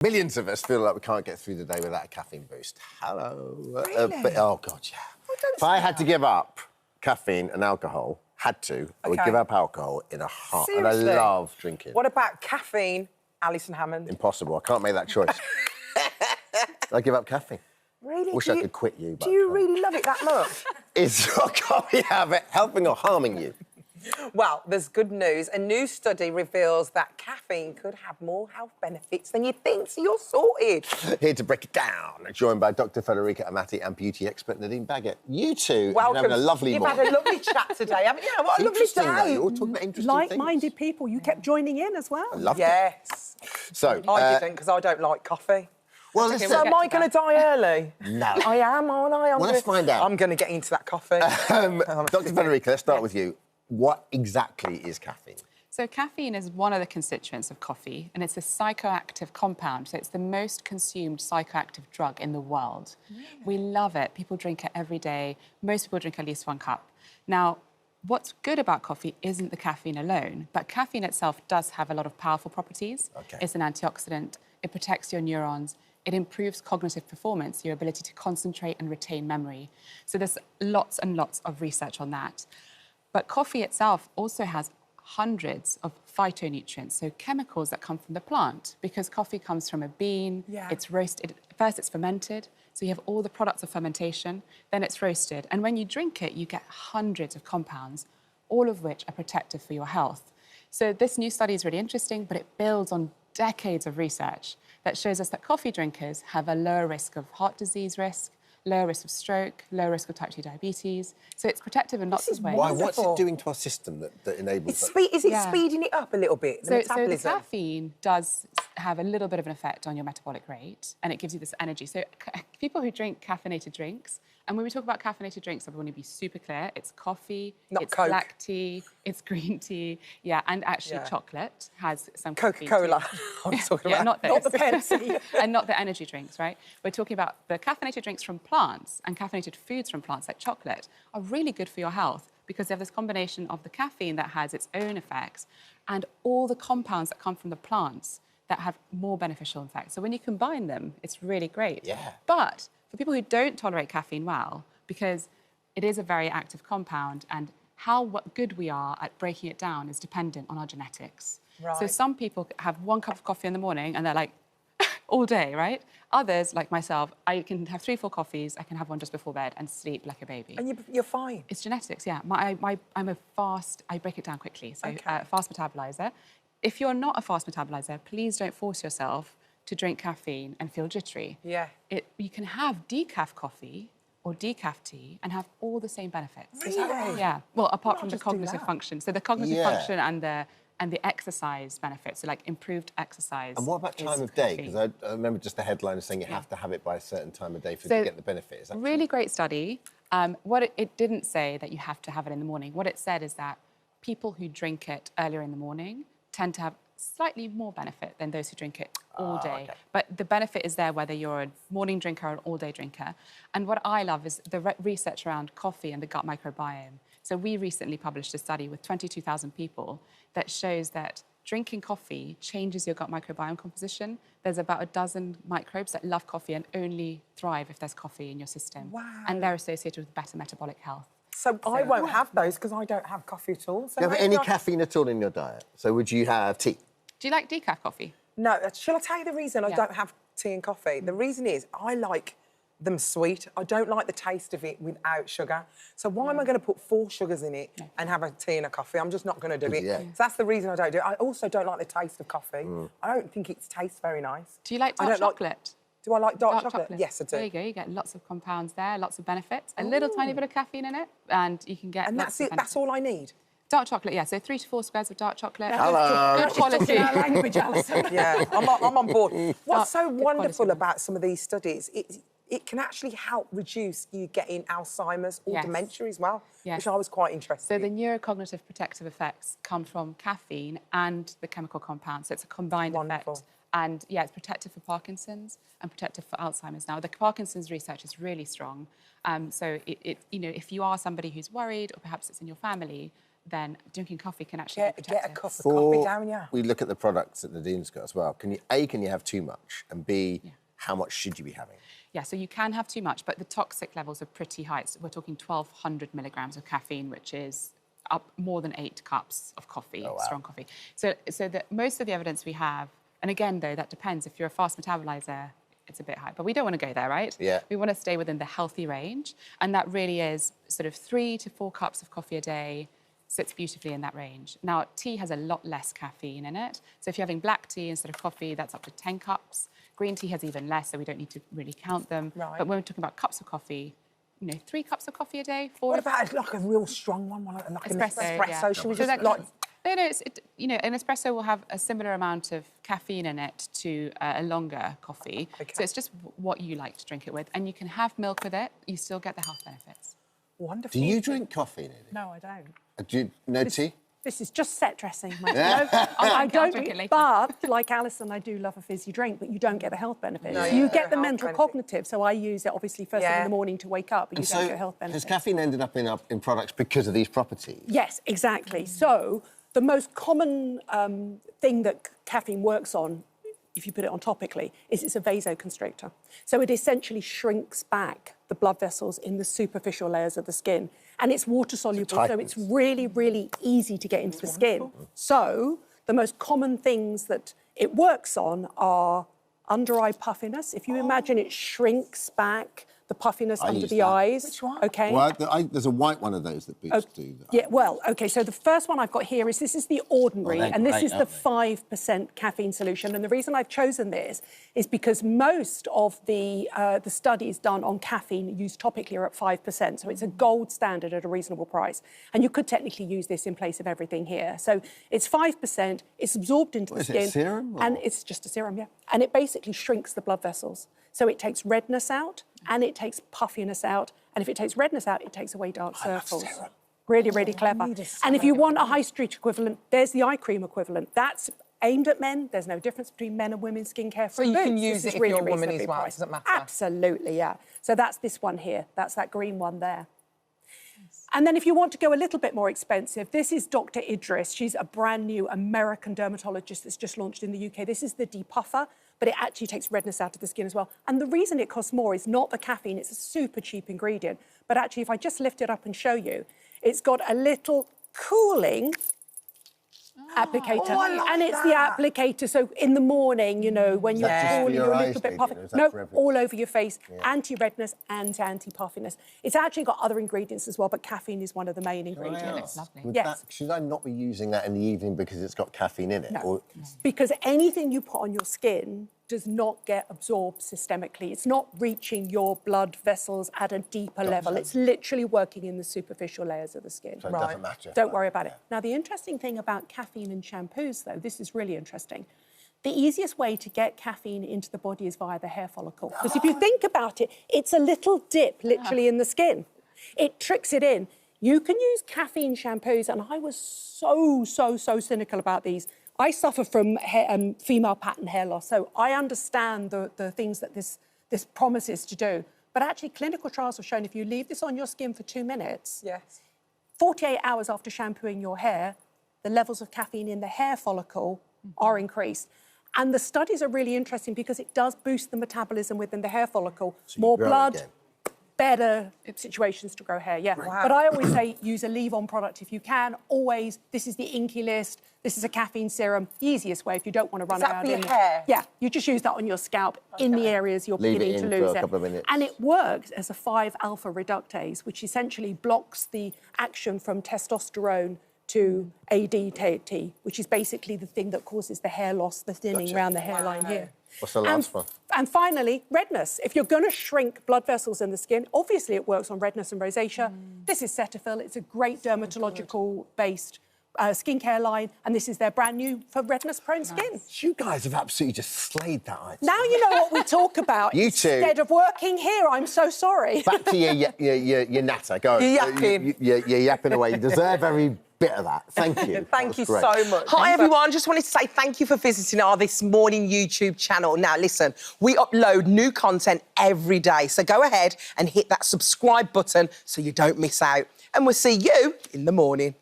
Millions of us feel like we can't get through the day without a caffeine boost. Hello. Really? Oh, God, yeah. Oh, If I had to give up caffeine and alcohol, I would give up alcohol in a heart. And I Seriously? love drinking. What about caffeine, Alison Hammond? Impossible. I can't make that choice. I give up caffeine. Really? Wish I could quit you, but do you really love it that much? Is your coffee habit helping or harming you? Well, there's good news. A new study reveals that caffeine could have more health benefits than you think, so you're sorted. Here to break it down, joined by Dr Federica Amati and beauty expert Nadine Baggot. You two Welcome. are having a lovely morning. You've had a lovely chat today, haven't you? What a lovely Interesting, though. day. You're all talking about interesting things. Like-minded people. You kept joining in as well. I loved it. Yes. So, I didn't, because I don't like coffee. well, So listen. am I going to die early? No. I am, aren't I? Let's find out. I'm going to get into that coffee. Dr Federica, let's start with you. What exactly is caffeine? So caffeine is one of the constituents of coffee, and it's a psychoactive compound. So it's the most consumed psychoactive drug in the world. Really? We love it. People drink it every day. Most people drink at least 1 cup. Now, what's good about coffee isn't the caffeine alone, but caffeine itself does have a lot of powerful properties. Okay. It's an antioxidant. It protects your neurons. It improves cognitive performance, your ability to concentrate and retain memory. So there's lots and lots of research on that. But coffee itself also has hundreds of phytonutrients, so chemicals that come from the plant, because coffee comes from a bean, it's roasted. First, it's fermented, so you have all the products of fermentation, then it's roasted. And when you drink it, you get hundreds of compounds, all of which are protective for your health. So this new study is really interesting, but it builds on decades of research that shows us that coffee drinkers have a lower risk of heart disease risk, lower risk of stroke, lower risk of type 2 diabetes. So it's protective in lots of ways. Why? What's it doing to our system that enables that? Is it speeding it up a little bit, the metabolism? So the caffeine does have a little bit of an effect on your metabolic rate, and it gives you this energy. So people who drink caffeinated drinks, and when we talk about caffeinated drinks, I want to be super clear, it's coffee, it's Coke. black tea, it's green tea, and actually chocolate has some Coca-Cola. I'm talking about not the Pepsi. and not the energy drinks, right? We're talking about the caffeinated drinks from plants and caffeinated foods from plants like chocolate are really good for your health because they have this combination of the caffeine that has its own effects and all the compounds that come from the plants that have more beneficial effects. So when you combine them, it's really great. Yeah. But for people who don't tolerate caffeine well, because it is a very active compound and how good we are at breaking it down is dependent on our genetics. Right. So some people have 1 cup of coffee in the morning and they're like, all day, right? Others, like myself, I can have 3 or 4 coffees, I can have one just before bed and sleep like a baby. And you're fine? It's genetics, yeah. I'm a fast, I break it down quickly, so fast metabolizer. If you're not a fast metabolizer, please don't force yourself to drink caffeine and feel jittery. Yeah. You can have decaf coffee or decaf tea and have all the same benefits. Really? Yeah. Well, apart from the just do cognitive that. function. So the cognitive function and the exercise benefits, so like improved exercise. And what about time of day? Because I remember just the headline saying you have to have it by a certain time of day to get the benefit. Is that really great study. What it didn't say that you have to have it in the morning. What it said is that people who drink it earlier in the morning tend to have slightly more benefit than those who drink it all day. Okay. But the benefit is there whether you're a morning drinker or an all-day drinker. And what I love is the research around coffee and the gut microbiome. So we recently published a study with 22,000 people that shows that drinking coffee changes your gut microbiome composition. There's about a dozen microbes that love coffee and only thrive if there's coffee in your system. Wow. And they're associated with better metabolic health. So I won't have those because I don't have coffee at all. So do you have any caffeine at all in your diet? So would you have tea? Do you like decaf coffee? No. Shall I tell you the reason I don't have tea and coffee? The reason is I like them sweet. I don't like the taste of it without sugar. So why am I going to put 4 sugars in it and have a tea and a coffee? I'm just not going to do it. Yeah. So that's the reason I don't do it. I also don't like the taste of coffee. I don't think it tastes very nice. Do you like dark chocolate? Do I like dark chocolate? Yes, I do. There you go. You get lots of compounds there, lots of benefits. A little tiny bit of caffeine in it, and you can get. And that's it. That's all I need. Dark chocolate, yeah. So 3 to 4 squares of dark chocolate. Hello. Good quality. Our language, Alison. Yeah, I'm on board. What's so Good wonderful quality. about some of these studies? It can actually help reduce you getting Alzheimer's or dementia as well, which I was quite interested So in. the neurocognitive protective effects come from caffeine and the chemical compound. So it's a combined effect. And yeah, it's protective for Parkinson's and protective for Alzheimer's. Now, the Parkinson's research is really strong. So, if you are somebody who's worried or perhaps it's in your family, then drinking coffee can actually be Get protective. a cup of coffee down, yeah. We look at the products that Nadine's got as well. Can you have too much? And B, how much should you be having? Yeah, so you can have too much, but the toxic levels are pretty high. So we're talking 1,200 milligrams of caffeine, which is up more than 8 cups of coffee, strong coffee. So most of the evidence we have, and again, though, that depends. If you're a fast metabolizer, it's a bit high. But we don't want to go there, right? Yeah. We want to stay within the healthy range. And that really is sort of 3 to 4 cups of coffee a day, sits beautifully in that range. Now, tea has a lot less caffeine in it. So if you're having black tea instead of coffee, that's up to 10 cups. Green tea has even less, so we don't need to really count them. Right. But when we're talking about cups of coffee, 3 cups of coffee a day, 4. What about like a real strong one, like an Espresso, espresso? yeah. Should we So just that- No, an espresso will have a similar amount of caffeine in it to a longer coffee. Okay. So it's just what you like to drink it with. And you can have milk with it. You still get the health benefits. Wonderful. Do you drink coffee, Nadine? No, I don't. No tea? This is just set dressing. I I'll don't drink it later. But, like Alison, I do love a fizzy drink, but you don't get the health benefits. No, You yeah. get the Health mental benefit. cognitive, so I use it, obviously, first thing in Yeah. the morning to wake up, but you don't get health benefits. has caffeine ended up in products because of these properties? Yes, exactly. So the most common thing that caffeine works on, if you put it on topically, is it's a vasoconstrictor. So it essentially shrinks back the blood vessels in the superficial layers of the skin. And it's water soluble, so it's really, really easy to get into the skin. So the most common things that it works on are under-eye puffiness. If you imagine it shrinks back the puffiness under use the that. eyes. Which one? Okay. Well, there's a white one of those that Boots do. Yeah, well, OK, so the first one I've got here is this is the ordinary, they're and this great, is the aren't 5% caffeine solution. And the reason I've chosen this is because most of the studies done on caffeine used topically are at 5%. So it's a gold standard at a reasonable price. And you could technically use this in place of everything here. So it's 5%, it's absorbed into the Is skin. it a serum? And it's just a serum, yeah. And it basically shrinks the blood vessels. So it takes redness out and it takes puffiness out. And if it takes redness out, it takes away dark circles. Really, really clever. And if you want a high street equivalent, there's the eye cream equivalent. That's aimed at men. There's no difference between men and women's skincare. So you can Boots, use this it is if you're a really woman as reasonably well, it priced. doesn't matter. Absolutely, yeah. So that's this one here. That's that green one there. And then if you want to go a little bit more expensive, this is Dr. Idris. She's a brand new American dermatologist that's just launched in the UK. This is the depuffer, but it actually takes redness out of the skin as well. And the reason it costs more is not the caffeine, it's a super cheap ingredient. But actually, if I just lift it up and show you, it's got a little cooling applicator. And it's the applicator, so in the morning, you know, when you're that just for poorly, your you're a eyes, little bit Nadine, puffy. or is that No, for everything? all over your face, anti-redness and anti-puffiness. It's actually got other ingredients as well, but caffeine is one of the main ingredients. lovely. Yes. Should I not be using that in the evening because it's got caffeine in it? No. Or, Because anything you put on your skin does not get absorbed systemically. It's not reaching your blood vessels at a deeper level. It's literally working in the superficial layers of the skin. so it doesn't matter. Don't worry about it. Now, the interesting thing about caffeine in shampoos, though, this is really interesting. The easiest way to get caffeine into the body is via the hair follicle. Because if you think about it, it's a little dip literally in the skin. It tricks it in. You can use caffeine shampoos, and I was so cynical about these. I suffer from female pattern hair loss, so I understand the things that this promises to do. But actually, clinical trials have shown if you leave this on your skin for 2 minutes, Yes. 48 hours after shampooing your hair, the levels of caffeine in the hair follicle are increased. And the studies are really interesting because it does boost the metabolism within the hair follicle. So you More grow blood, again. better situations to grow hair, yeah. Wow. But I always say use a leave-on product if you can. Always, this is the Inky List, this is a caffeine serum. The easiest way if you don't want to run Is that around for your in hair? Yeah, you just use that on your scalp in the areas you're Leave it beginning in to for lose a it. couple of minutes. And it works as a 5-alpha reductase, which essentially blocks the action from testosterone to ADT, which is basically the thing that causes the hair loss, the thinning Gotcha. around the hairline here. What's the last one? And finally, redness. If you're going to shrink blood vessels in the skin, obviously it works on redness and rosacea. This is Cetaphil. It's a great dermatological-based skincare line, and this is their brand new for redness-prone skin. You guys have absolutely just slayed that item. Now you know what we talk about. You two. Instead of working here, I'm so sorry. Back to your natter. Go. You're yapping. You're yapping away. You deserve every bit of that. Thank you. Thank you That was great. so much. Hi, everyone. Just wanted to say thank you for visiting our This Morning YouTube channel. Now, listen, we upload new content every day, so go ahead and hit that subscribe button so you don't miss out. And we'll see you in the morning.